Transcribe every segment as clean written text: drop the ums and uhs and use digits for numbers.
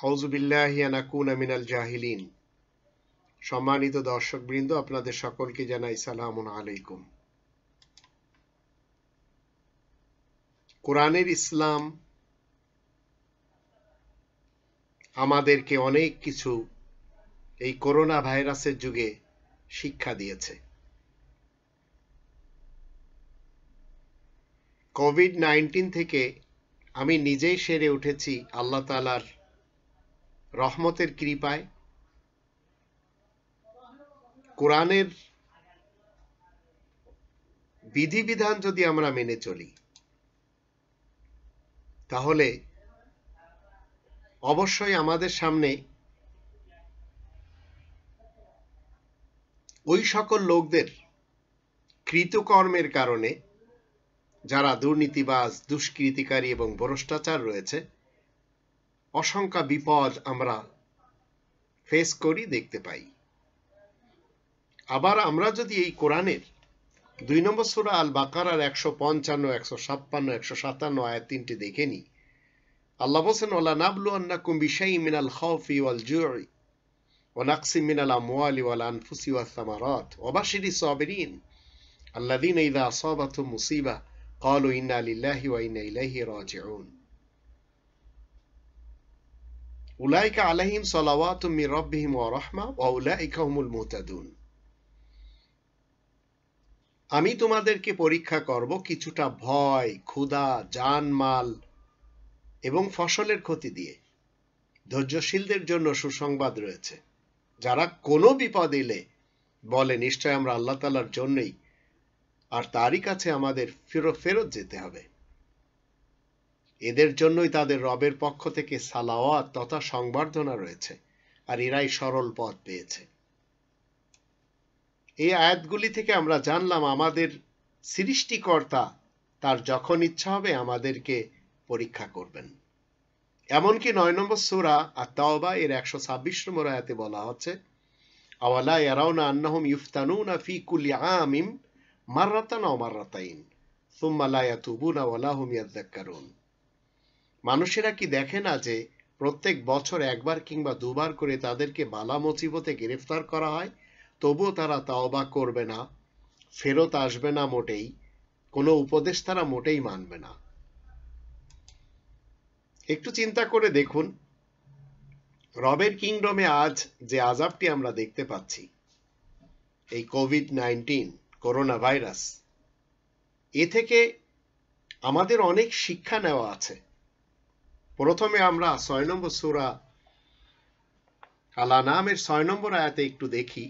আউযু বিল্লাহি আন আকুনা মিনাল জাহিলিন। সম্মানিত দর্শকবৃন্দ, আপনাদের সকলকে জানাই সালামুন আলাইকুম। কোরআনের ইসলাম আমাদেরকে অনেক কিছু এই করোনা ভাইরাসের যুগে শিক্ষা দিয়েছে। কোভিড-19 থেকে আমি নিজেই সেরে উঠেছি আল্লাহ তাআলার রহমতের কৃপায়। কোরআনের বিধিবিধান যদি আমরা মেনে চলি, তাহলে অবশ্যই আমাদের সামনে ওই সকল লোকদের কৃতকর্মের কারণে যারা দুর্নীতিবাজ, দুষ্কৃতিকারী এবং ভ্রষ্টাচার রয়েছে, অসংখ্য বিপদ আমরা ফেস করি, দেখতে পাই। আবার আমরা যদি এই কোরআনের 2 নম্বর সূরা আল বাকারার 155, 156, 157 আয়াত 3টি দেখে নিই। আল্লাহ বলেন, ওয়ালা নাবলুয়ান্নাকুম বিশাইইন মিনাল খাউফি ওয়াল জুই ওয়া নাকসিম মিনাল আমওয়ালি ওয়াল আনফুসি ওয়াস সামারাত ওয়া বাশশিরিস সাবিরিন আল্লাযীনা ইযা আসাবাতুহুম মুসিবা ক্বালু ইন্না লিল্লাহি ওয়া ইন্না ইলাইহি রাজিউন উলাইকা আলাইহিম সালাওয়াতুম মির রাব্বিহিম ওয়া রাহমা ওয়া উলাইকা হুমুল মুহতাদুন। আমি তোমাদেরকে পরীক্ষা করব কিছুটা ভয়, ক্ষুধা, জানমাল এবং ফসলের ক্ষতি দিয়ে। ধৈর্যশীলদের জন্য সুসংবাদ রয়েছে, যারা কোনো বিপদ এলে বলে নিশ্চয় আমরা আল্লাহ তাআলার জন্যই, আর তারই কাছে আমাদের ফেরত যেতে হবে। এদের জন্যই তাদের রবের পক্ষ থেকে সালাওয়াত তথা সংবর্ধনা রয়েছে, আর এরাই সরল পথ পেয়েছে। এই আয়াতগুলি থেকে আমরা জানলাম আমাদের সৃষ্টিকর্তা তার যখন ইচ্ছা হবে আমাদেরকে পরীক্ষা করবেন। এমনকি 9 নম্বর সূরা আত-তাওবা এর 126 নম্বর আয়াতে বলা হচ্ছে, আওয়ালা ইয়ারাউনা আন্নাহুম ইফতানুনা ফি কুল্লি আমিন মাররাতান আও মাররাতাইন সুম্মা লা ইয়াতুবুনা ওয়া লা হুম ইয়াযাক্কারুন। মানুষেরা কি দেখে না যে প্রত্যেক বছর একবার কিংবা দুবার করে তাদেরকে বালা মুসিবতে গ্রেফতার করা হয়, তবুও তারা তাওবা করবে না, ফেরত আসবে না, মোটেই কোনো উপদেশ তারা মোটেই মানবে না। একটু চিন্তা করে দেখুন, রবের কিংডমে আজ যে আযাবটি আমরা দেখতে পাচ্ছি, এই কোভিড-19 করোনা ভাইরাস, এ থেকে আমাদের অনেক শিক্ষা নেওয়া আছে। প্রথমে আমরা 6 নম্বর সূরা আল আনআমের 6 নম্বর আয়াতে একটু দেখি।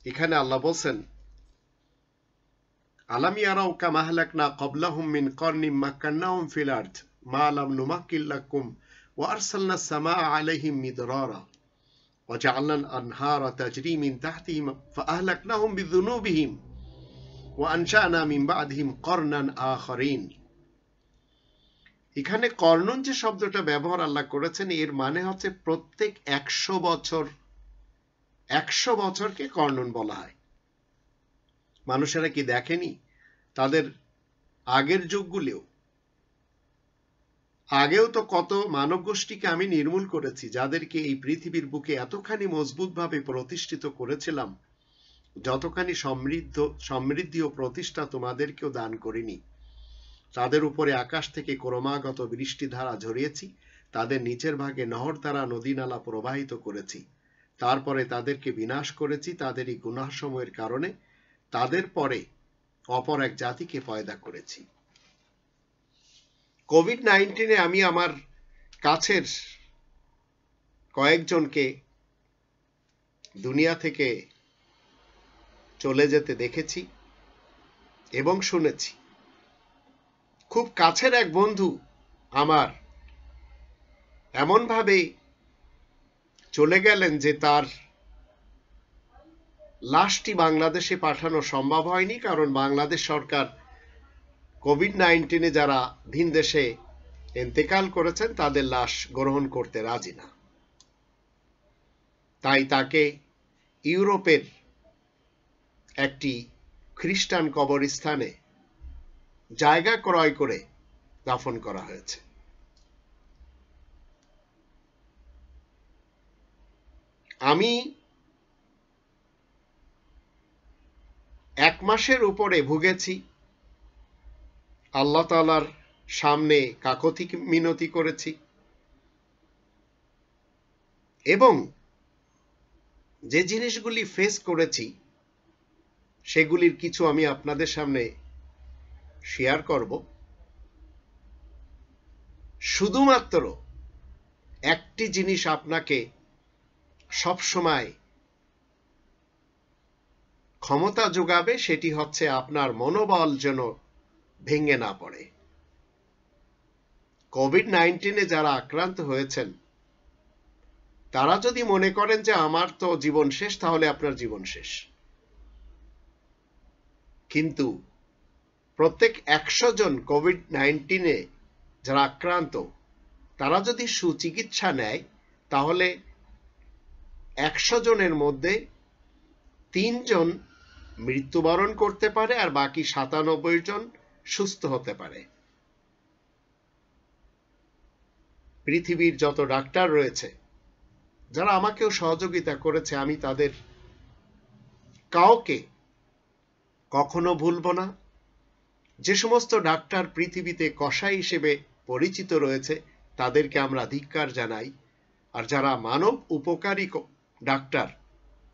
এখানে আল্লাহ বলছেন, আলাম ইয়ারাউ কামা আহলাকনা ক্বাবলাহুম মিন কারনিম মাক্কান্নাহুম ফিল আরদ মা লাম নুমাক্কিন লাকুম ওয়া আরসালনা আস-সামাআ আলাইহিম মিদরারা ওয়া জাআলনা আল-আনহারা তাজরি মিন তাহতিহিম ফাআহলাকনাহুম বিযুনুবিহিম ওয়া আনশা'না মিন বা'দিহিম কারনান আখারিন। এখানে কর্ণন যে শব্দটা ব্যবহার আল্লাহ করেছেন, এর মানে হচ্ছে প্রত্যেক 100 বছরকে কর্ণন বলা হয়। মানুষেরা কি দেখেনি তাদের আগের আগেও তো কত মানব গোষ্ঠীকে আমি নির্মূল করেছি, যাদেরকে এই পৃথিবীর বুকে এতখানি মজবুতভাবে প্রতিষ্ঠিত করেছিলাম, যতখানি সমৃদ্ধি ও প্রতিষ্ঠা তোমাদেরকেও দান করিনি। তাদের উপরে আকাশ থেকে ক্রমাগত বৃষ্টিধারা ঝরিয়েছি, তাদের নিচের ভাগে নহর দ্বারা নদী নালা প্রবাহিত করেছি, তারপরে তাদেরকে বিনাশ করেছি তাদেরই গুনাহসমূহের কারণে, তাদের পরে অপর এক জাতিকে পয়দা করেছি। কোভিড-19 আমি আমার কাছের কয়েকজনকে দুনিয়া থেকে চলে যেতে দেখেছি এবং শুনেছি। খুব কাছের এক বন্ধু আমার এমনভাবে চলে গেলেন যে তার লাশটি বাংলাদেশে পাঠানো সম্ভব হয়নি, কারণ বাংলাদেশ সরকার কোভিড-19 যারা ভিন দেশে ইন্তেকাল করেছেন তাদের লাশ গ্রহণ করতে রাজি না। তাই তাকে ইউরোপের একটি খ্রিস্টান কবরস্থানে জায়গা ক্রয় করে দাফন করা হয়েছে। আমি 1 মাসের উপরে ভুগেছি, আল্লাহ তাআলার সামনে কাকুতি মিনতি করেছি, এবং যে জিনিসগুলি ফেস করেছি সেগুলির কিছু আমি আপনাদের সামনে শেয়ার করব। শুধুমাত্র একটি জিনিস আপনাকে সবসময় ক্ষমতা যোগাবে, সেটি হচ্ছে আপনার মনোবল যেন ভেঙে না পড়ে। কোভিড-19 যারা আক্রান্ত হয়েছেন তারা যদি মনে করেন যে আমার তো জীবন শেষ, তাহলে আপনার জীবন শেষ। কিন্তু প্রত্যেক 100 জন কোভিড-19 যারা আক্রান্ত তারা যদি সুচিকিৎসা নেয়, তাহলে 100 জনের মধ্যে 3 জন মৃত্যুবরণ করতে পারে আর বাকি 97 জন সুস্থ হতে পারে। পৃথিবীর যত ডাক্তার রয়েছে যারা আমাকেও সহযোগিতা করেছে, আমি তাদের কাউকে কখনো ভুলবো না। যে সমস্ত ডাক্তার পৃথিবীতে কসাই হিসেবে পরিচিত রয়েছে তাদেরকে আমরা ধিক্কার জানাই, আর যারা মানব উপকারী ডাক্তার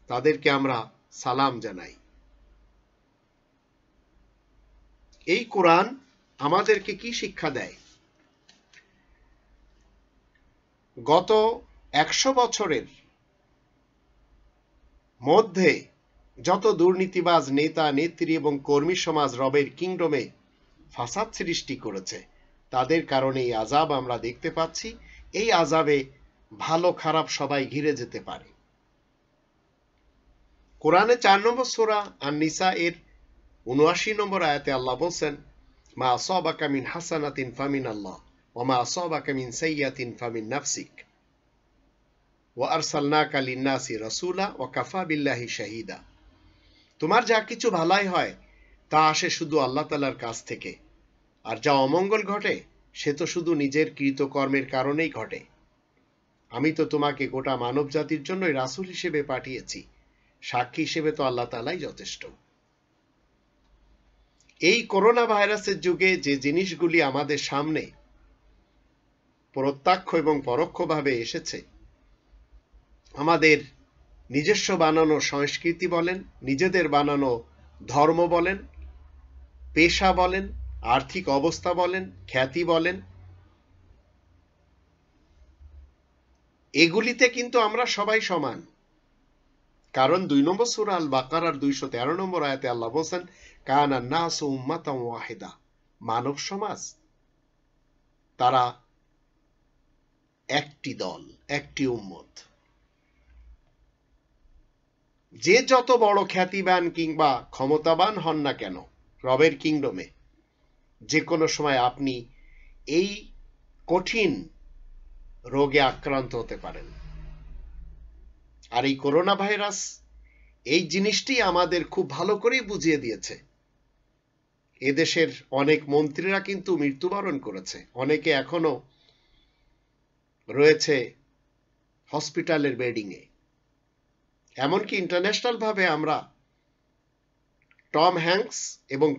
তাদেরকে আমরা সালাম জানাই। এই কোরআন আমাদেরকে কি শিক্ষা দেয়? গত 100 বছরের মধ্যে যত দুর্নীতিবাজ নেতা নেত্রী এবং কর্মী সমাজ রবের কিংডমে ফাসাদ সৃষ্টি করেছে, তাদের কারণে এই আযাব আমরা দেখতে পাচ্ছি। এই আযাবে ভালো খারাপ সবাই ঘিরে যেতে পারে। কোরআনে 4 নম্বর সূরা আন-নিসা এর 79 নম্বর আয়াতে আল্লাহ বলেন, মা আসাবাকা মিন হাসানাতিন ফামিন আল্লাহ ওয়া মা আসাবাকা মিন সাইয়্যাতিন ফামিন নাফসিক ওয়া আরসালনাকা লিন-নাসি রাসূলা ওয়া কাফা বিল্লাহি শাহীদা। তোমার যা কিছু ভালাই হয় তা আসে শুধু আল্লাহ তাআলার কাছ থেকে, আর যা অমঙ্গল ঘটে সে তো শুধু নিজের কৃতকর্মের কারণেই ঘটে। আমি তো তোমাকে গোটা মানব জাতির জন্যই রাসূল হিসেবে পাঠিয়েছি, সাক্ষী হিসেবে তো আল্লাহ তাআলাই যথেষ্ট। এই করোনা ভাইরাসের যুগে যে জিনিসগুলি আমাদের সামনে প্রত্যক্ষ এবং পরোক্ষভাবে এসেছে, আমাদের নিজস্ব বানানো সংস্কৃতি বলেন, নিজেদের বানানো ধর্ম বলেন, পেশা বলেন, আর্থিক অবস্থা বলেন, খ্যাতি বলেন, এগুলিতে কিন্তু আমরা সবাই সমান। কারণ 2 নম্বর সূরা আল বাকারার 213 নম্বর আয়াতে আল্লাহ বলেন, কানা নাসু উম্মাতান ওয়াহিদা, মানব সমাজ তারা একটি দল, একটি উম্মত। যে যত বড় খ্যাতিবান কিংবা ক্ষমতাবান হন না কেন রবের কিংডমে, যে কোনো সময় আপনি এই কঠিন রোগে আক্রান্ত হতে পারেন। আর এই করোনা ভাইরাস এই জিনিসটি আমাদের খুব ভালো করেই বুঝিয়ে দিয়েছে। এদেশের অনেক মন্ত্রীরা কিন্তু মৃত্যুবরণ করেছে, অনেকে এখনো রয়েছে হসপিটালের বেডিংয়ে। এমনকি ইন্টারন্যাশনাল ভাবে আমরা টম হ্যাঙ্কস এবং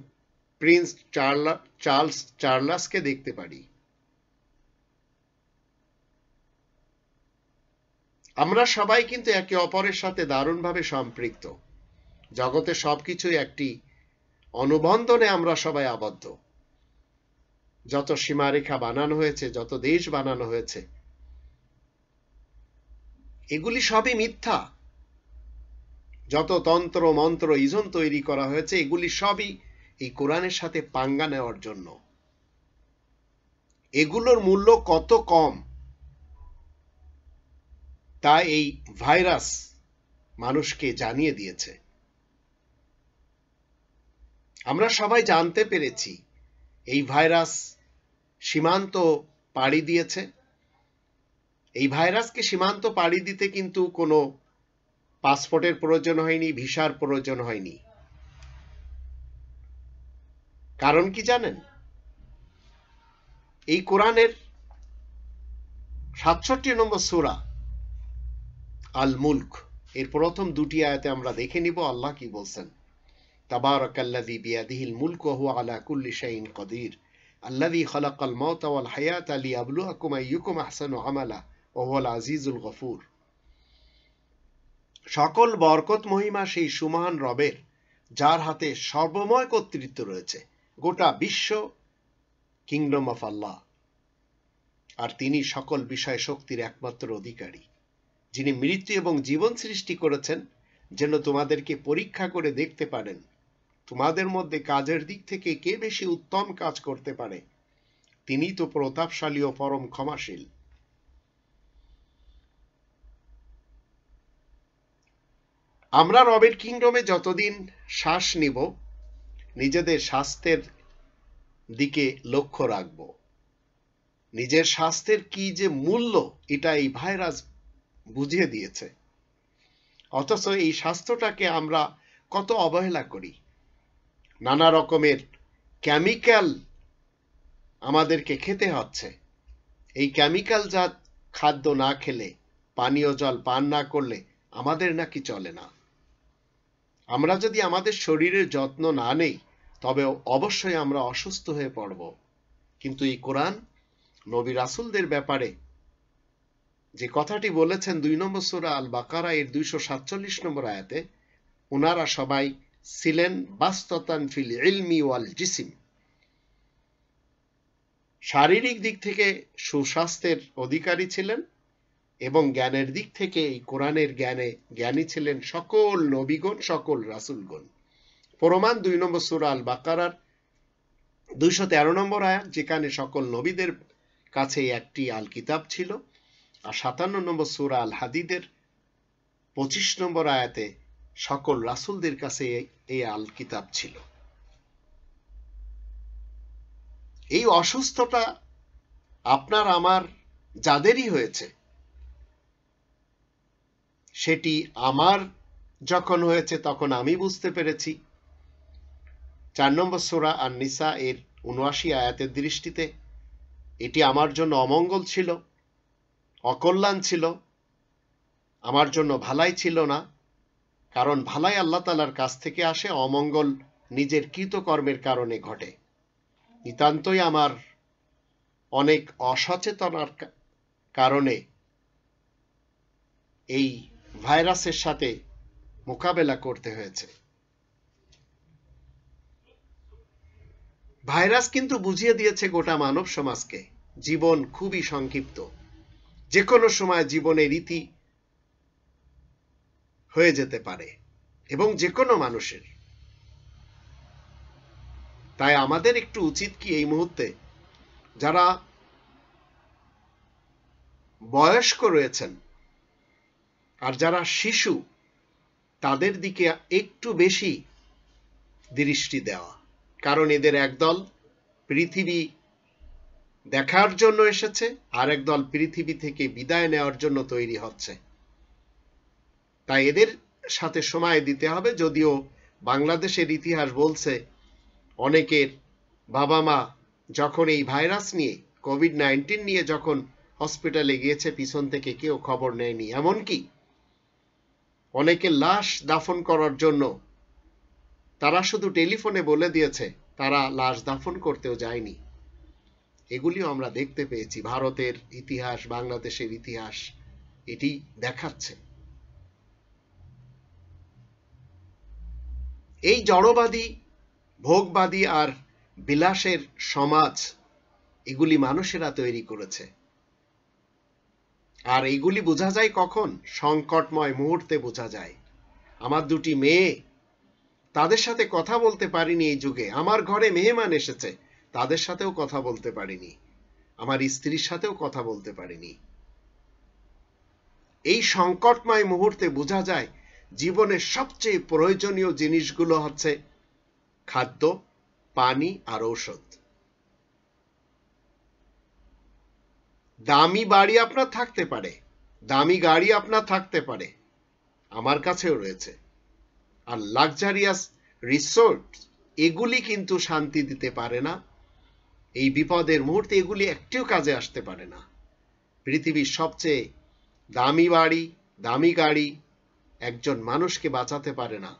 প্রিন্স চার্লস চার্লসকে দেখতে পারি। আমরা সবাই কিন্তু একে অপরের সাথে দারুণভাবে সম্পৃক্ত। জগতে সবকিছুই একটি অনুবন্ধনে আমরা সবাই আবদ্ধ। যত সীমারেখা বানানো হয়েছে, যত দেশ বানানো হয়েছে, এগুলি সবই মিথ্যা। যত তন্ত্র মন্ত্র ইজন তৈরি করা হয়েছে, এগুলি সবই এই কোরআনের সাথে পাঙ্গা নেওয়ার জন্য। এগুলোর মূল্য কত কম তা এই ভাইরাস মানুষকে জানিয়ে দিয়েছে। আমরা সবাই জানতে পেরেছি এই ভাইরাস সীমান্ত পাড়ি দিয়েছে। এই ভাইরাসকে সীমান্ত পাড়ি দিতে কিন্তু কোনো পাসপোর্টের প্রয়োজন হয়নি, ভিসার প্রয়োজন হয়নি। কারণ কি জানেন? এই কোরআনের 67 নম্বর সূরা আল মুলক এর প্রথম দুটি আয়াতে আমরা দেখে নিব আল্লাহ কি বলছেন। তাবারাকাল্লাযী বিয়াদিহিল মুলকু ওয়া হুয়া আলা কুল্লি শাইইন কাদির আল্লাযী খালাকাল মাউতা ওয়াল হায়াতা লিয়াবলুয়াকুম আইয়ুকুম আহসানু আমালা ওয়া হুয়াল আজিজুল গফুর। সকল বরকত মহিমা সেই সুমহান রবের, যার হাতে সর্বময় কর্তৃত্ব রয়েছে, গোটা বিশ্ব কিংডম অফ আল্লাহ, আর তিনি সকল বিষয় শক্তির একমাত্র অধিকারী, যিনি মৃত্যু এবং জীবন সৃষ্টি করেছেন যেন তোমাদেরকে পরীক্ষা করে দেখতে পারেন তোমাদের মধ্যে কাজের দিক থেকে কে বেশি উত্তম কাজ করতে পারে। তিনি তো প্রতাপশালী ও পরম ক্ষমাশীল। আমরা রবের কিংডমে যতদিন শ্বাস নিব, নিজেদের স্বাস্থ্যের দিকে লক্ষ্য রাখব। নিজের স্বাস্থ্যের কি যে মূল্য, এটা এই ভাইরাস বুঝিয়ে দিয়েছে। অথচ এই স্বাস্থ্যটাকে আমরা কত অবহেলা করি। নানা রকমের কেমিক্যাল আমাদেরকে খেতে হচ্ছে। এই কেমিক্যালজাত খাদ্য না খেলে, পানীয় জল পান না করলে আমাদের নাকি চলে না। আমরা যদি আমাদের শরীরের যত্ন না নেই, তবে অবশ্যই আমরা অসুস্থ হয়ে পড়ব। কিন্তু এই কোরআন নবী রাসূলদের ব্যাপারে যে কথাটি বলেছেন 2 নম্বর সূরা আল বাকারা এর 247 নম্বর আয়াতে, ওনারা সবাই ছিলেন বাস্তাতান ফিল ইলমি ওয়াল জিসম, শারীরিক দিক থেকে সুস্বাস্থ্যের অধিকারী ছিলেন এবং জ্ঞানের দিক থেকে এই কোরআনের জ্ঞানী ছিলেন সকল নবীগণ, সকল রাসূলগণ। প্রমাণ 2 নম্বর সূরা আল বাকারার 213 নম্বর আয়াত, যেখানে সকল নবীদের কাছে একটি আল কিতাব ছিল, আর 57 নম্বর সূরা আল হাদিদের 25 নম্বর আয়াতে সকল রাসূলদের কাছে এই আল কিতাব ছিল। এই অসুস্থতা আপনার আমার যাদেরই হয়েছে, সেটি আমার যখন হয়েছে তখন আমি বুঝতে পেরেছি। 4 নম্বর সূরা আন-নিসা এর 79 আয়াতের দৃষ্টিতে এটি আমার জন্য অমঙ্গল ছিল, অকল্যাণ ছিল, আমার জন্য ভালাই ছিল না। কারণ ভালাই আল্লাহ তাআলার কাছ থেকে আসে, অমঙ্গল নিজের কৃতকর্মের কারণে ঘটে। নিতান্তই আমার অনেক অসচেতনার কারণে এই ভাইরাসের সাথে মোকাবেলা করতে হয়েছে। ভাইরাস কিন্তু বুঝিয়ে দিয়েছে গোটা মানব সমাজকে, জীবন খুবই সংক্ষিপ্ত, যে কোনো সময় জীবনের রীতি হয়ে যেতে পারে এবং যে কোনো মানুষের। তাই আমাদের একটু উচিত কি এই মুহূর্তে যারা বয়স্ক রয়েছেন আর যারা শিশু, তাদের দিকে একটু বেশি দৃষ্টি দেওয়া। কারণ এদের একদল পৃথিবী দেখার জন্য এসেছে, আর একদল পৃথিবী থেকে বিদায় নেওয়ার জন্য তৈরি হচ্ছে। তাই এদের সাথে সময় দিতে হবে। যদিও বাংলাদেশের ইতিহাস বলছে অনেকের বাবা মা যখন এই ভাইরাস নিয়ে, কোভিড-19 নিয়ে যখন হসপিটালে গিয়েছে, পিছন থেকে কেউ খবর নেয়নি। এমনকি অনেকের লাশ দাফন করার জন্য তারা শুধু টেলিফোনে বলে দিয়েছে, তারা লাশ দাফন করতেও যায়নি। এগুলিও আমরা দেখতে পেয়েছি। ভারতের ইতিহাস, বাংলাদেশের ইতিহাস এটি দেখাচ্ছে। এই জড়বাদী, ভোগবাদী আর বিলাসের সমাজ, এগুলি মানুষেরা তৈরি করেছে। আর এগুলি বোঝা যায় কখন? সংকটময় মুহূর্তে বোঝা যায়। আমার দুটি মেয়ে, তাদের সাথে কথা বলতে পারিনি এই যুগে। আমার ঘরে মেহমান এসেছে, তাদের সাথেও কথা বলতে পারিনি। আমার স্ত্রীর সাথেও কথা বলতে পারিনি। এই সংকটময় মুহূর্তে বোঝা যায় জীবনের সবচেয়ে প্রয়োজনীয় জিনিসগুলো হচ্ছে খাদ্য, পানি আর ঔষধ। দামি বাড়ি আপনার থাকতে পারে, দামি গাড়ি আপনার থাকতে পারে, আমার কাছেও রয়েছে, আর লাক্সারিয়াস রিসোর্ট, এগুলি কিন্তু শান্তি দিতে পারে না। এই বিপদের মুহূর্তে এগুলি একটিও কাজে আসতে পারে না। পৃথিবীর সবচেয়ে দামি বাড়ি, দামি গাড়ি, একজন মানুষকে বাঁচাতে পারে না,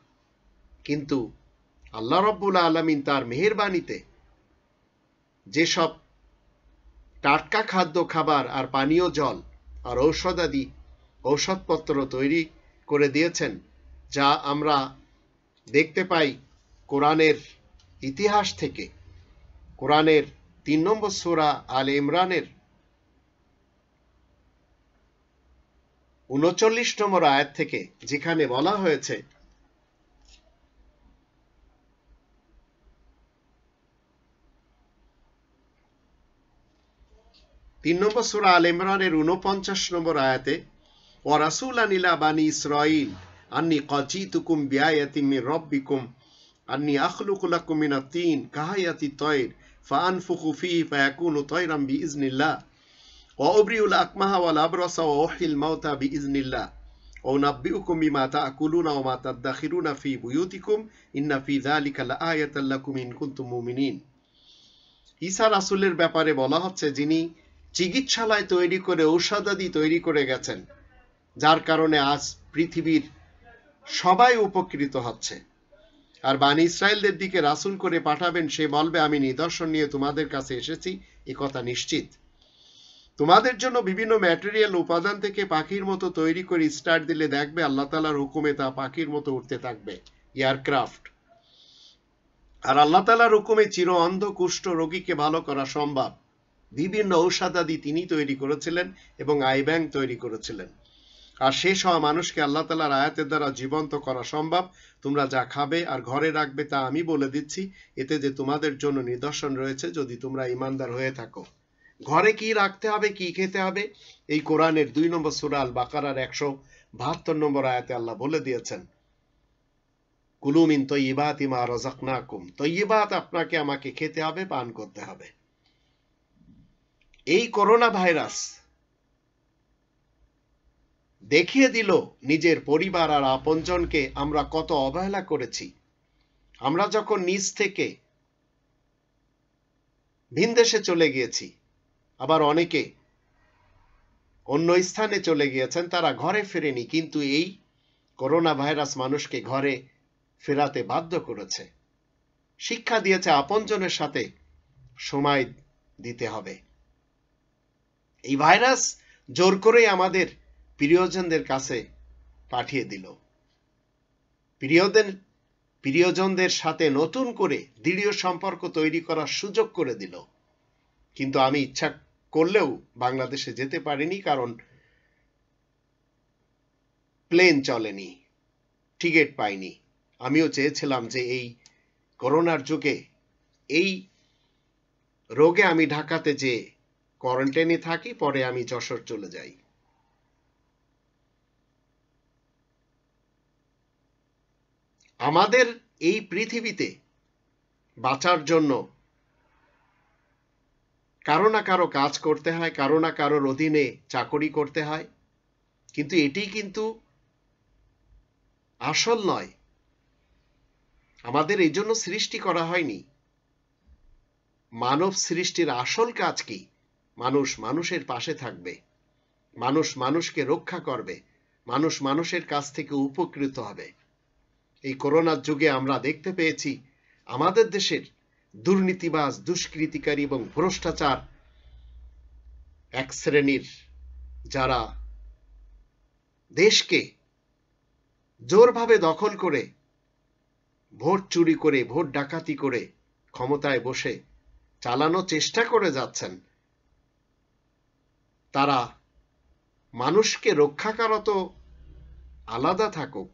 কিন্তু আল্লাহ রাব্বুল আলামিন তার মেহেরবানিতে যেসব টাটকা খাদ্য খাবার আর পানীয় জল আর ঔষধপত্র তৈরি করে দিয়েছেন, যা আমরা দেখতে পাই কোরআনের ইতিহাস থেকে। কোরআনের 3 নম্বর সূরা আলে ইমরানের 39 নম্বর আয়াত থেকে, যেখানে বলা হয়েছে, তিন নম্বর সূরা আলে ইমরানের 49 নম্বর আয়াতে, ওয়া রাসূলান ইলা বানি ইসরাঈল আন্নী ক্বাদ জিতুকুম বিআয়াতিন মির রাব্বিকুম আন্নী আখলুকু লাকুম মিনাত তিন কাহায়াতিত তায়র ফাআনফুখু ফীহি ফায়াকুনু তায়রান বিইজনিল্লাহ ওয়া উবরিউল আকমাহা ওয়াল আবরাসা ওয়া উহয়িল মাউতা বিইজনিল্লাহ ওয়া উনাব্বিউকুম বিমা তা'কুলুনা ওয়া মা তাদাখিরুনা ফী বুয়ুতিকুম ইন্না ফী যালিকা লাআয়াতান লাকুম ইন কুনতুম মুমিনিন। ঈসা রাসূলের ব্যাপারে বলা হচ্ছে, যিনি চিকিৎসালয় তৈরি করে ঔষধাদি তৈরি করে গেছেন, যার কারণে আজ পৃথিবীর সবাই উপকৃত হচ্ছে। আর বানি ইসরায়েলদের দিকে রাসূল করে পাঠাবেন, সে বলবে, আমি নিদর্শন নিয়ে তোমাদের কাছে এসেছি, এ কথা নিশ্চিত। তোমাদের জন্য বিভিন্ন ম্যাটেরিয়াল উপাদান থেকে পাখির মতো তৈরি করে স্টার্ট দিলে দেখবে আল্লাহ তাআলার হুকুমে তা পাখির মতো উঠতে থাকবে, এয়ারক্রাফট। আর আল্লাহ তাআলার হুকুমে চির অন্ধ কুষ্ঠ রোগীকে ভালো করা সম্ভব। বিভিন্ন ঔষধাদি তিনি তৈরি করেছিলেন এবং আই ব্যাংক তৈরি করেছিলেন। আর শেষ হওয়া মানুষকে আল্লাহ তাআলার আয়াতের দ্বারা জীবন্ত করা সম্ভব। তোমরা যা খাবে আর ঘরে রাখবে তা আমি বলে দিচ্ছি, এতে যে তোমাদের জন্য নিদর্শন রয়েছে, যদি তোমরা ঈমানদার হয়ে থাকো। ঘরে কি রাখতে হবে, কি খেতে হবে, এই কোরআনের 2 নম্বর সূরা আল বাকারার 172 নম্বর আয়াতে আল্লাহ বলে দিয়েছেন, কুলু মিন তাইয়্যিবাতি মা রাযাকনাকুম। তাইয়্যিবাত আপনাকে আমাকে খেতে হবে, পান করতে হবে। এই করোনা ভাইরাস দেখিয়ে দিল নিজের পরিবার আর আপনজনকে আমরা কত অবহেলা করেছি। আমরা যখন নিজ থেকে ভিনদেশে চলে গিয়েছি, আবার অনেকে অন্য স্থানে চলে গিয়েছেন, তারা ঘরে ফেরেনি, কিন্তু এই করোনা ভাইরাস মানুষকে ঘরে ফেরাতে বাধ্য করেছে। শিক্ষা দিয়েছে আপনজনের সাথে সময় দিতে হবে। এই ভাইরাস জোর করে আমাদের প্রিয়জনদের কাছে পাঠিয়ে দিল, প্রিয়জনদের সাথে নতুন করে দৃঢ় সম্পর্ক তৈরি করার সুযোগ করে দিল। কিন্তু আমি ইচ্ছা করলেও বাংলাদেশে যেতে পারিনি, কারণ প্লেন চলেনি, টিকিট পাইনি। আমিও চেয়েছিলাম যে এই করোনার যুগে এই রোগে আমি ঢাকাতে যে কোয়ারেন্টাইনে থাকি, পরে আমি যশোর চলে যাই। আমাদের এই পৃথিবীতে বাঁচার জন্য কারো না কারো কাজ করতে হয়, কারো না কারোর অধীনে চাকরি করতে হয়, কিন্তু এটি কিন্তু আসল নয়। আমাদের এই জন্য সৃষ্টি করা হয়নি। মানব সৃষ্টির আসল কাজ কি? মানুষ মানুষের পাশে থাকবে, মানুষ মানুষকে রক্ষা করবে, মানুষ মানুষের কাছ থেকে উপকৃত হবে। এই করোনার যুগে আমরা দেখতে পেয়েছি আমাদের দেশের দুর্নীতিবাজ, দুষ্কৃতিকারী এবং ভ্রষ্টাচার এক শ্রেণীর, যারা দেশকে জোরভাবে দখল করে, ভোট চুরি করে, ভোট ডাকাতি করে ক্ষমতায় বসে চালানোর চেষ্টা করে যাচ্ছেন, তারা মানুষকে রক্ষা করা তো আলাদা থাকুক,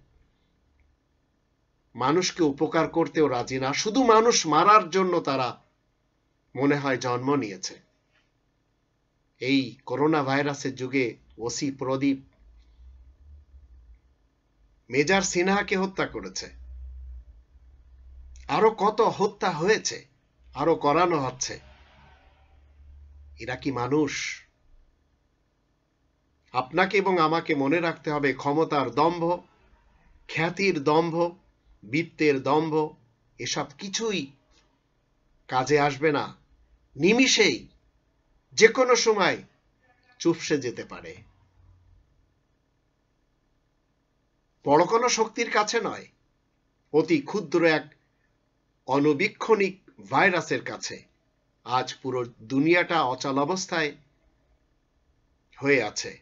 মানুষকে উপকার করতেও রাজি না, শুধু মানুষ মারার জন্য তারা মনে হয় জন্ম নিয়েছে। এই করোনা ভাইরাসের যুগে ওসি প্রদীপ মেজর সিনহাকে হত্যা করেছে, আরো কত হত্যা হয়েছে, আরো করানো হচ্ছে। এরা কি মানুষ? আপনাকে এবং আমাকে মনে রাখতে হবে, ক্ষমতার দম্ভ, খ্যাতির দম্ভ, বিত্তের দম্ভ, এসব কিছুই কাজে আসবে না। নিমিষেই যে কোনো সময় চুপসে যেতে পারে। বড় কোনো শক্তির কাছে নয়, অতি ক্ষুদ্র এক অণুবীক্ষণিক ভাইরাসের কাছে আজ পুরো দুনিয়াটা অচল অবস্থায় হয়ে আছে।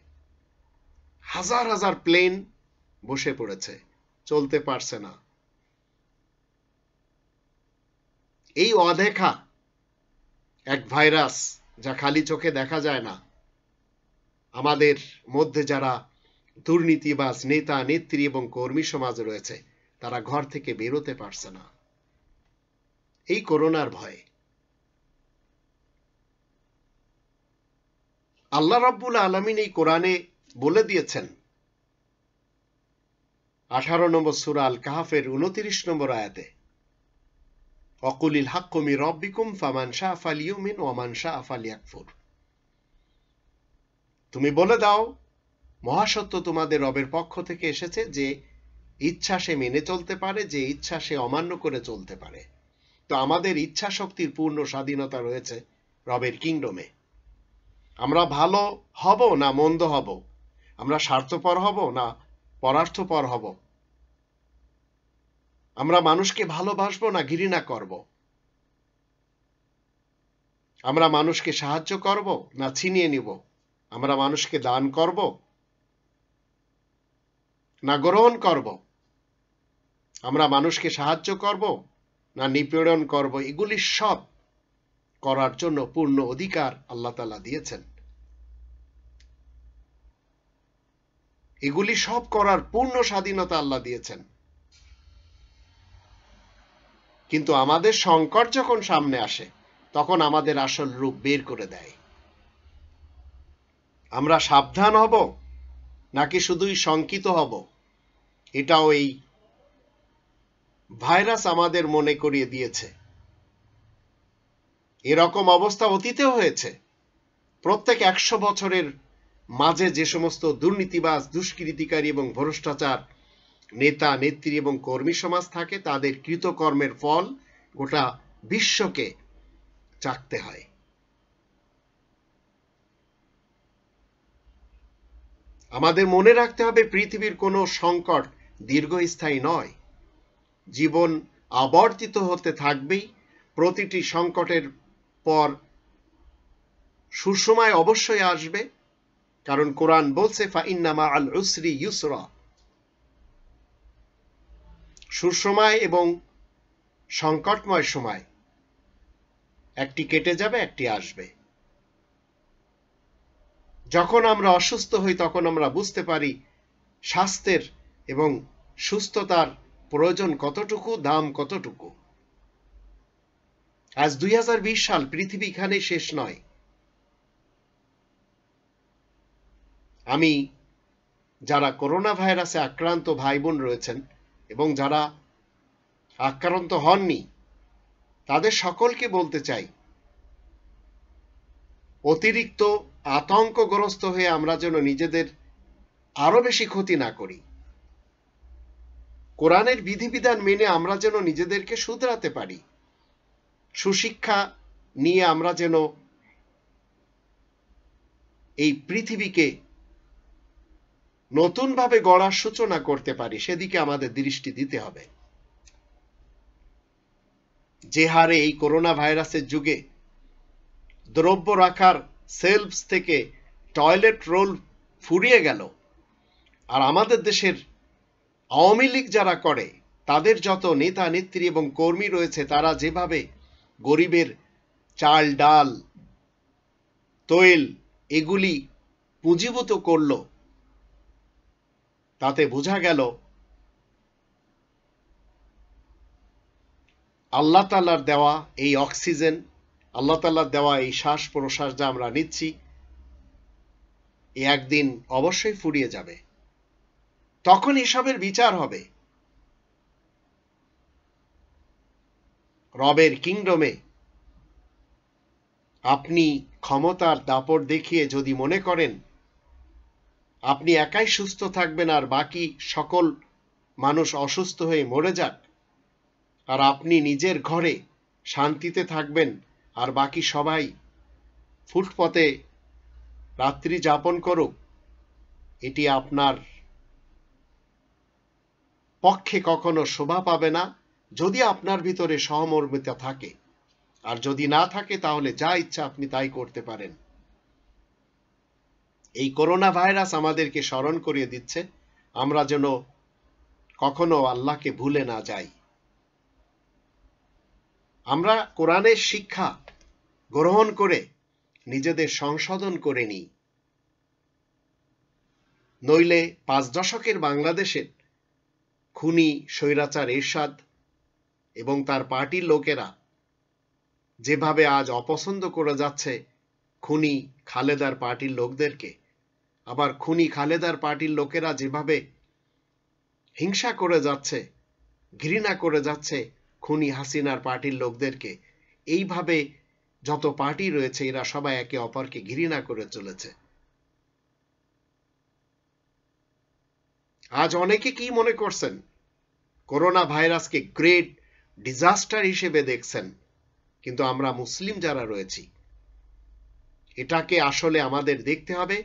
হাজার হাজার প্লেন বসে পড়েছে, চলতে পারছে না। এই অদেখা এক ভাইরাস, যা খালি চোখে দেখা যায় না, আমাদের মধ্যে যারা দুর্নীতিবাজ নেতা নেত্রী এবং কর্মী সমাজ রয়েছে, তারা ঘর থেকে বেরোতে পারছে না এই করোনার ভয়ে। আল্লাহ রাব্বুল আলামিন এই কোরআনে বলে দিয়েছেন 18 নম্বর সূরা আল কাহফের 29 নম্বর আয়াতে, ওয়াকুলিল হাক্কু মির রাব্বিকুম ফামান শাআ ফালিউমিন ওয়া মান শাআ ফালিয়াকফুর। তুমি বলে দাও, মহাসত্য তোমাদের রবের পক্ষ থেকে এসেছে, যে ইচ্ছা সে মেনে চলতে পারে, যে ইচ্ছা সে অমান্য করে চলতে পারে। তো আমাদের ইচ্ছা শক্তির পূর্ণ স্বাধীনতা রয়েছে রবের কিংডমে। আমরা ভালো হব না মন্দ হব, আমরা স্বার্থপর হব না পরার্থপর হব, আমরা মানুষকে ভালোবাসবো না ঘৃণা করব, আমরা মানুষকে সাহায্য করব না ছিনিয়ে নিব, আমরা মানুষকে দান করব না গ্রহণ করব, আমরা মানুষকে সাহায্য করব না নিপীড়ন করব, এগুলি সব করার জন্য পূর্ণ অধিকার আল্লাহ তাআলা দিয়েছেন। এগুলি সব করার পূর্ণ স্বাধীনতা আল্লাহ দিয়েছেন। কিন্তু আমাদের সংকট যখন সামনে আসে, তখন আমাদের আসল রূপ বের করে দেয়। আমরা সাবধান হব নাকি শুধুই শঙ্কিত হব, এটাও এই ভাইরাস আমাদের মনে করিয়ে দিয়েছে। এরকম অবস্থা অতীতেও হয়েছে। প্রত্যেক 100 বছরের মাঝে যে সমস্ত দুর্নীতিবাজ, দুষ্কৃতিকারী এবং ভ্রষ্টাচার নেতা নেত্রী এবং কর্মী সমাজ থাকে, তাদের কৃতকর্মের ফল গোটা বিশ্বকে চাকতে হয়। আমাদের মনে রাখতে হবে, পৃথিবীর কোনো সংকট দীর্ঘস্থায়ী নয়। জীবন আবর্তিত হতে থাকবেই। প্রতিটি সংকটের পর সুসময় অবশ্যই আসবে, কারণ কোরআন বলছে ফাইন্না মাআল উসরি ইউসরা। সুসময় এবং সংকটময় সময় একটি কেটে যাবে, একটি আসবে। যখন আমরা অসুস্থ হই, তখন আমরা বুঝতে পারি স্বাস্থ্যের এবং সুস্থতার প্রয়োজন কতটুকু, দাম কতটুকু। আজ 2020 সাল, পৃথিবী এখানে শেষ নয়। আমি যারা করোনা ভাইরাসে আক্রান্ত ভাই বোন রয়েছেন এবং যারা আক্রান্ত হননি, তাদের সকলকে বলতে চাই, অতিরিক্ত আতঙ্কগ্রস্ত হয়ে আমরা যেন নিজেদের আরো বেশি ক্ষতি না করি। কোরআনের বিধিবিধান মেনে আমরা যেন নিজেদেরকে শুধরাতে পারি। সুশিক্ষা নিয়ে আমরা যেন এই পৃথিবীকে নতুনভাবে গড়ার সূচনা করতে পারি, সেদিকে আমাদের দৃষ্টি দিতে হবে। যে হারে এই করোনা ভাইরাসের যুগে দ্রব্য রাখার সেলফস থেকে টয়লেট রোল ফুরিয়ে গেল, আর আমাদের দেশের আওয়ামী লীগ যারা করে, তাদের যত নেতা নেত্রী এবং কর্মী রয়েছে, তারা যেভাবে গরিবের চাল ডাল তৈল এগুলি পুঁজিভূত করল, তাতে বোঝা গেল আল্লাহ তাআলার দেওয়া এই অক্সিজেন, আল্লাহ তাআলার দেওয়া এই শ্বাস প্রশ্বাস যা আমরা নিচ্ছি, একদিন অবশ্যই ফুরিয়ে যাবে। তখন এসবের বিচার হবে। রবের কিংডমে আপনি ক্ষমতার দাপট দেখিয়ে যদি মনে করেন আপনি একাই সুস্থ থাকবেন আর বাকি সকল মানুষ অসুস্থ হয়ে মরে যাক, আর আপনি নিজের ঘরে শান্তিতে থাকবেন আর বাকি সবাই ফুটপথে রাত্রি যাপন করুক, এটি আপনার পক্ষে কখনো শোভা পাবে না যদি আপনার ভিতরে সহমর্মিতা থাকে। আর যদি না থাকে তাহলে যা ইচ্ছা আপনি তাই করতে পারেন। এই করোনা ভাইরাস আমাদেরকে স্মরণ করিয়ে দিচ্ছে আমরা যেন কখনো আল্লাহকে ভুলে না যাই। আমরা কোরআনের শিক্ষা গ্রহণ করে নিজেদের সংশোধন করে নিই, নইলে 5 দশকের বাংলাদেশের খুনি স্বৈরাচার এরশাদ এবং তার পার্টির লোকেরা যেভাবে আজ অপছন্দ করে যাচ্ছে খুনি খালেদার পার্টির লোকদেরকে, আবার খুনি খালেদার পার্টির লোকেরা যেভাবে হিংসা করে যাচ্ছে, ঘৃণা করে যাচ্ছে খুনি হাসিনার পার্টির লোকদেরকে, এইভাবে যত পার্টি রয়েছে এরা সবাই একে অপরকে ঘৃণা করে চলেছে। আজ অনেকে কি মনে করছেন, করোনা ভাইরাসকে গ্রেট ডিজাস্টার হিসেবে দেখছেন, কিন্তু আমরা মুসলিম যারা রয়েছি এটাকে আসলে আমাদের দেখতে হবে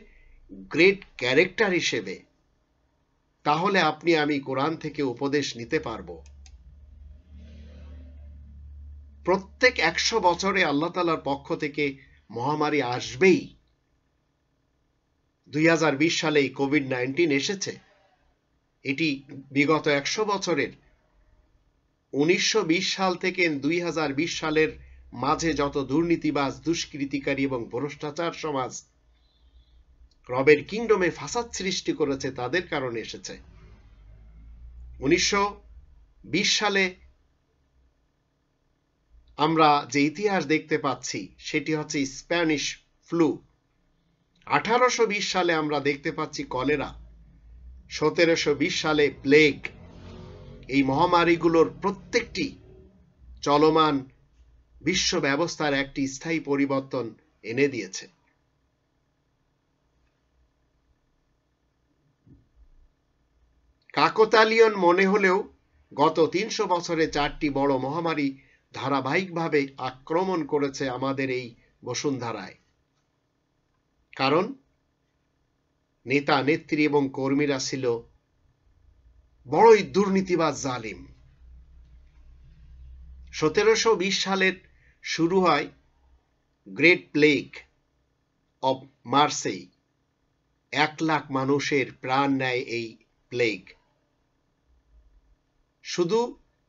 গ্রেট ক্যারেক্টার হিসেবে। তাহলে আপনি আমি কোরআন থেকে উপদেশ নিতে পারবো। প্রত্যেক 100 বছরে আল্লাহ তাআলার পক্ষ থেকে মহামারী আসবেই। 2020 সালে কোভিড-19 এসেছে, এটি বিগত 100 বছরের 1920 সাল থেকে 2020 সালের মাঝে যত দুর্নীতিবাজ, দুষ্কৃতিকারী এবং ভ্রষ্টাচার সমাজ রবের কিংডমে ফাসাদ সৃষ্টি করেছে তাদের কারণে এসেছে। 1920 সালে আমরা যে ইতিহাস দেখতে পাচ্ছি সেটি হচ্ছে স্প্যানিশ ফ্লু। 1820 সালে আমরা দেখতে পাচ্ছি কলেরা, 1720 সালে প্লেগ। এই মহামারীগুলোর প্রত্যেকটি চলমান বিশ্ব ব্যবস্থার একটি স্থায়ী পরিবর্তন এনে দিয়েছে। কাকতালীয় মনে হলেও গত 300 বছরে 4টি বড় মহামারী ধারাবাহিকভাবে আক্রমণ করেছে আমাদের এই বসুন্ধরায়। কারণ নেতা নেত্রী এবং কর্মীরা ছিল বড়ই দুর্নীতিবাজ, জালিম। 1720 সালের শুরু হয় great plague of Marseille. 1 lakh মানুষের প্রাণ নেয় এই প্লেগ। শুধু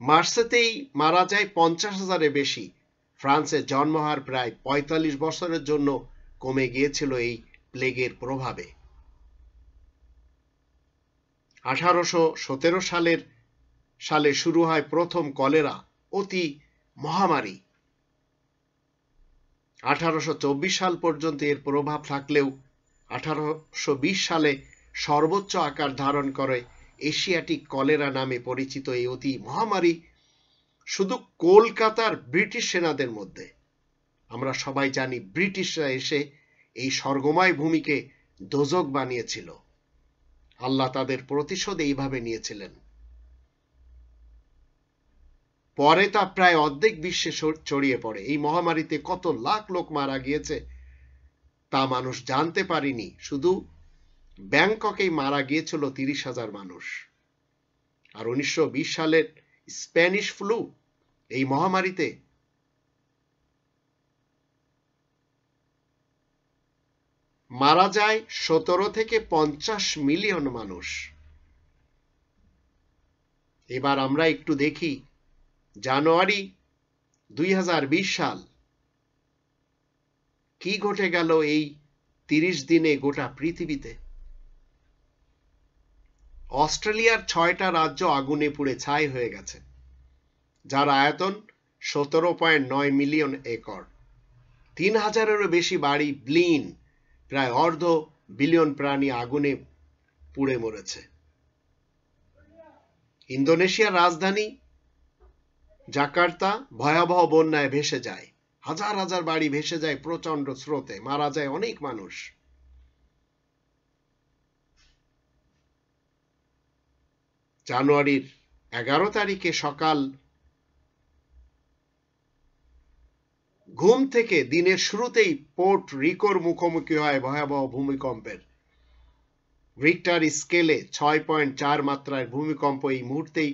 মার্সেতেই মারা যায় 50,000-এর বেশি। ফ্রান্সে জন্মহার প্রায় 45 বছরের জন্য কমে গিয়েছিল এই প্লেগের প্রভাবে। 1817 সালে শুরু হয় প্রথম কলেরা, অতি মহামারী। 1824 সাল পর্যন্ত এর প্রভাব থাকলেও 1820 সালে সর্বোচ্চ আকার ধারণ করে এশিয়াটিক কলেরা নামে পরিচিত এই অতি মহামারী শুধু কলকাতার ব্রিটিশ সেনাদের মধ্যে। আমরা সবাই জানি ব্রিটিশরা এসে এই স্বর্গময় ভূমিকে দোজক বানিয়েছিল। আল্লাহ তাদের প্রতিশোধ এইভাবে নিয়েছিলেন। পরে তা প্রায় অর্ধেক বিশ্বে ছড়িয়ে পড়ে। এই মহামারীতে কত লাখ লোক মারা গিয়েছে তা মানুষ জানতে পারেনি। শুধু ব্যাংককেই মারা গিয়েছিল 30,000 মানুষ। আর 1920 সালের স্প্যানিশ ফ্লু, এই মহামারীতে মারা যায় 17 থেকে 50 মিলিয়ন মানুষ। এবার আমরা একটু দেখি জানুয়ারি 2020 সাল কি ঘটে গেল এই 30 দিনে গোটা পৃথিবীতে। অস্ট্রেলিয়ার 6টা রাজ্য আগুনে পুড়ে ছাই হয়ে গেছে, যার আয়তন 17.9 মিলিয়ন একর। 3,000-এরও বেশি বাড়ি ব্লিন, প্রায় অর্ধ বিলিয়ন প্রাণী আগুনে পুড়ে মরেছে। ইন্দোনেশিয়ার রাজধানী জাকার্তা ভয়াবহ বন্যায় ভেসে যায়। হাজার হাজার বাড়ি ভেসে যায় প্রচন্ড স্রোতে, মারা যায় অনেক মানুষ। জানুয়ারির 11 তারিখে সকাল ঘুম থেকে দিনের শুরুতেই পোর্ট রিকোর মুখোমুখি হয় ভয়াবহ ভূমিকম্পের। রিক্টার স্কেলে 6.4 মাত্রার ভূমিকম্প এই মুহূর্তেই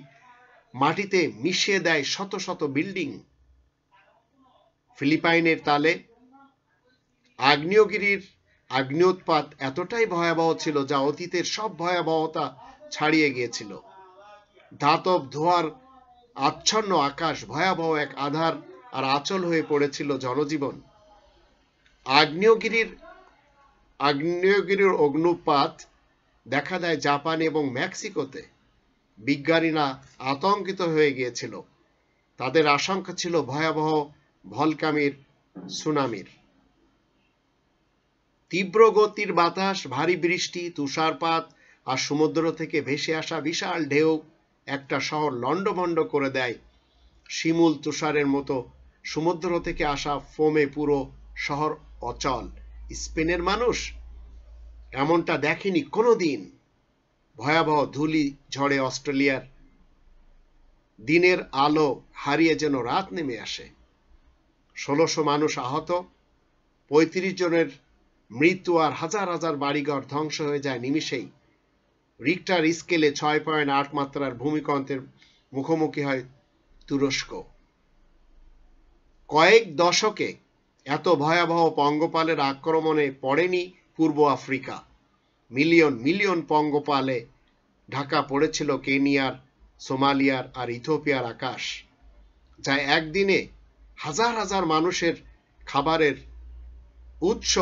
মাটিতে মিশিয়ে দেয় শত শত বিল্ডিং। ফিলিপাইনের তালে আগ্নেয়গিরির আগ্নেয়োৎপাত এতটাই ভয়াবহ ছিল যা অতীতের সব ভয়াবহতা ছাড়িয়ে গিয়েছিল। ধাতব ধোঁয়ার আচ্ছন্ন আকাশ, ভয়াবহ এক আধার আর আঁচল হয়ে পড়েছিল জনজীবন। আগ্নেয়গিরির অগ্নুৎপাত দেখা দেয় জাপান এবং মেক্সিকোতে। বিজ্ঞানীরা আতঙ্কিত হয়ে গিয়েছিল। তাদের আশঙ্কা ছিল ভয়াবহ ভলকানির সুনামির। তীব্র গতির বাতাস, ভারী বৃষ্টি, তুষারপাত আর সমুদ্র থেকে ভেসে আসা বিশাল ঢেউ একটা শহর লণ্ডভণ্ড করে দেয়। শিমুল তুষারের মতো সমুদ্র থেকে আসা ফোমে পুরো শহর অচল। স্পেনের মানুষ এমনটা দেখেনি কোনোদিন। ভয়াবহ ধূলি ঝড়ে অস্ট্রেলিয়ার দিনের আলো হারিয়ে যেন রাত নেমে আসে। 1600 মানুষ আহত, 35 জনের মৃত্যু আর হাজার হাজার বাড়িঘর ধ্বংস হয়ে যায় নিমিষেই। রিক্টার স্কেলে 6.8 মাত্রার ভূমিকম্পের মুখোমুখি হয় তুরস্ক। কয়েক দশকে এত ভয়াবহ পঙ্গপালের আক্রমণে পড়েনি পূর্ব আফ্রিকা। মিলিয়ন মিলিয়ন পঙ্গপালে ঢাকা পড়েছিল কেনিয়ার, সোমালিয়ার আর ইথিওপিয়ার আকাশ, যা একদিনে হাজার হাজার মানুষের খাবারের উৎস,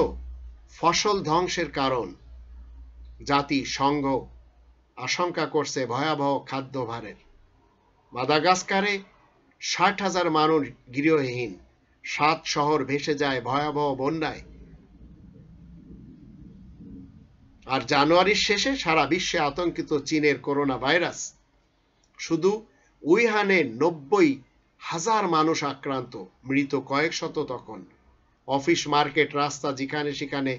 ফসল ধ্বংসের কারণ। জাতিসংঘ আশঙ্কা করছে ভয়াবহ খাদ্যভারের। মাদাগাস্কারে 60,000 মানুষ গৃহহীন, 7 শহর ভেসে যায় ভয়াবহ বন্যায়। আর জানুয়ারির শেষে সারা বিশ্বে আতঙ্কিত চীনের করোনা ভাইরাস। শুধু উইহানে 90,000 মানুষ আক্রান্ত, মৃত কয়েক শত তখন। অফিস, মার্কেট, রাস্তা যেখানে সেখানে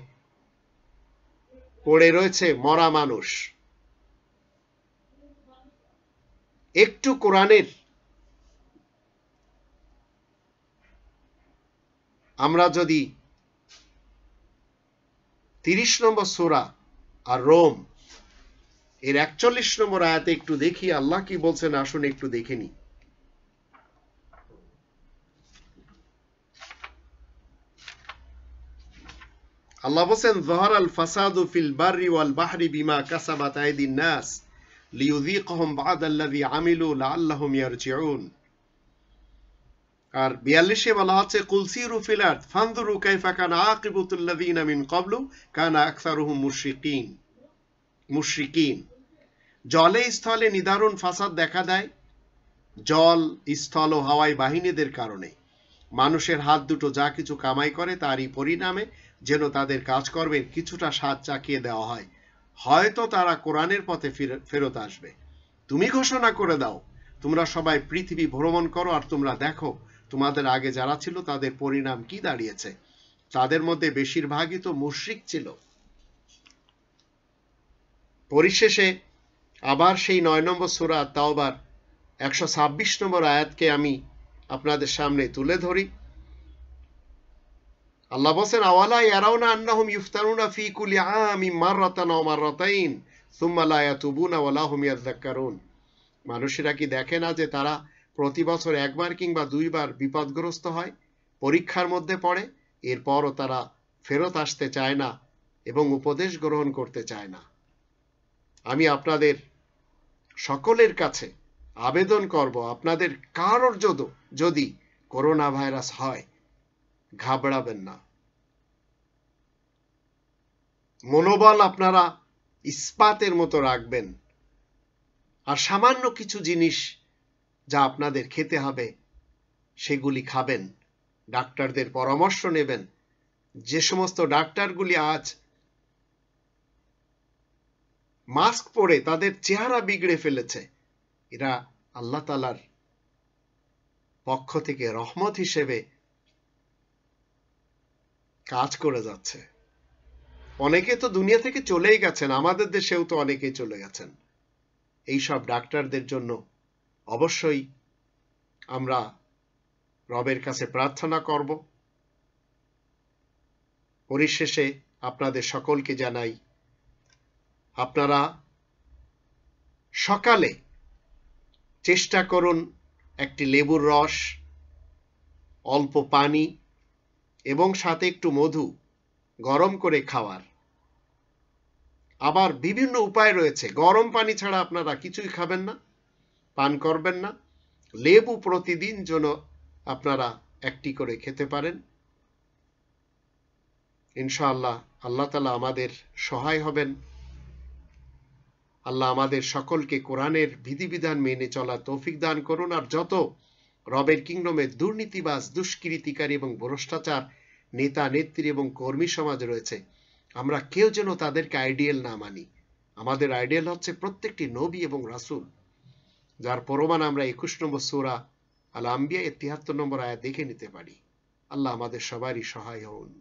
পড়ে রয়েছে মরা মানুষ। একটু কোরআনের আমরা যদি 30 নম্বর সূরা আর রোম এর 41 নম্বর আয়াতে একটু দেখি আল্লাহ কি বলছেন, আসুন একটু দেখে নি। আল্লাহ বলছেন, যাহারাল ফাসাদু ফিল বাররি ওয়াল বাহরি বিমা কাসাবাত আইদিন নাস লিইউযীকাহুম বা'দাল্লাযী আমিলু লাআল্লাহুম ইয়ারজিউন। আর 42-এ বলা হচ্ছে, কুল সিরু ফিল আরদ ফানজুরু কাইফা কানা আকিবাতুল লাযীনা মিন ক্বাবলু কানা আকসারুহুম মুশরিকিন। জলে স্থলে নিদারুণ ফাসাদ দেখা দেয়, জল, স্থল ও হাওয়াই বাহিনীদের কারণে। মানুষের হাত দুটো যা কিছু কামাই করে তারই পরিণামে যেন তাদের কাজকর্মের কিছুটা স্বাদ চাকিয়ে দেওয়া হয়। হয়তো তারা কোরআনের পথে ফেরত আসবে। তুমি ঘোষণা করে দাও, তোমরা সবাই পৃথিবী ভ্রমণ করো আর তোমরা দেখো তোমাদের আগে যারা ছিল তাদের পরিণাম কি দাঁড়িয়েছে। তাদের মধ্যে বেশিরভাগই তো মুশরিক ছিল। পরিশেষে আবার সেই 9 নম্বর সূরা তাওবার 126 নম্বর আয়াতকে আমি আপনাদের সামনে তুলে ধরি। আল্লাহ বলেন, আওয়ালা ইয়ারাউনা আন্নাহুম ইফতারুনা ফি কুল্লি আমিন মাররাতান ওয়া মাররাতাইন সুম্মা লা ইয়াতুবুনা ওয়া লা হুম ইয়াযাক্কারুন। মানুষেরা কি দেখে না যে তারা প্রতি বছর একবার কিংবা দুইবার বিপদগ্রস্ত হয়, পরীক্ষার মধ্যে পড়ে, এরপরও তারা ফেরত আসতে চায় না এবং উপদেশ গ্রহণ করতে চায় না। আমি আপনাদের সকলের কাছে আবেদন করব, আপনাদের কারোর যদি করোনা ভাইরাস হয়, ঘাবড়াবেন না। মনোবল আপনারা ইস্পাতের মতো রাখবেন। আর সামান্য কিছু জিনিস যা আপনাদের খেতে হবে সেগুলি খাবেন, ডাক্তারদের পরামর্শ নেবেন। যে সমস্ত ডাক্তারগুলি আজ মাস্ক পরে তাদের চেহারা বিগড়ে ফেলেছে, এরা আল্লাহ তাআলার পক্ষ থেকে রহমত হিসেবে কাজ করে যাচ্ছে। অনেকে তো দুনিয়া থেকে চলেই গেছেন, আমাদের দেশেও তো অনেকেই চলে গেছেন। এই সব ডাক্তারদের জন্য অবশ্যই আমরা রবের কাছে প্রার্থনা করব। পরিশেষে আপনাদের সকলকে জানাই আপনারা সকালে চেষ্টা করুন একটি লেবুর রস, অল্প পানি এবং সাথে একটু মধু গরম করে খাওয়ার। আবার বিভিন্ন উপায় রয়েছে। গরম পানি ছাড়া আপনারা কিছুই খাবেন না, পান করবেন না। লেবু প্রতিদিন যেন আপনারা একটি করে খেতে পারেন। ইনশাআল্লাহ আল্লাহ তাআলা আমাদের সহায় হবেন। আল্লাহ আমাদের সকলকে কোরআনের বিধিবিধান মেনে চলার তৌফিক দান করুন। আর যত রবের কিংডমে দুর্নীতিবাজ, দুষ্কৃতিকারী এবং ভ্রষ্টাচার নেতা নেত্রী এবং কর্মী সমাজ রয়েছে, আমরা কেউ যেন তাদেরকে আইডিয়াল না মানি। আমাদের আইডিয়াল হচ্ছে প্রত্যেকটি নবী এবং রাসূল, যার প্রমাণ আমরা 21 নম্বর সূরা আল আম্বিয়া 73 নম্বর আয়াত দেখে নিতে পারি। আল্লাহ আমাদের সবারই সহায় হন।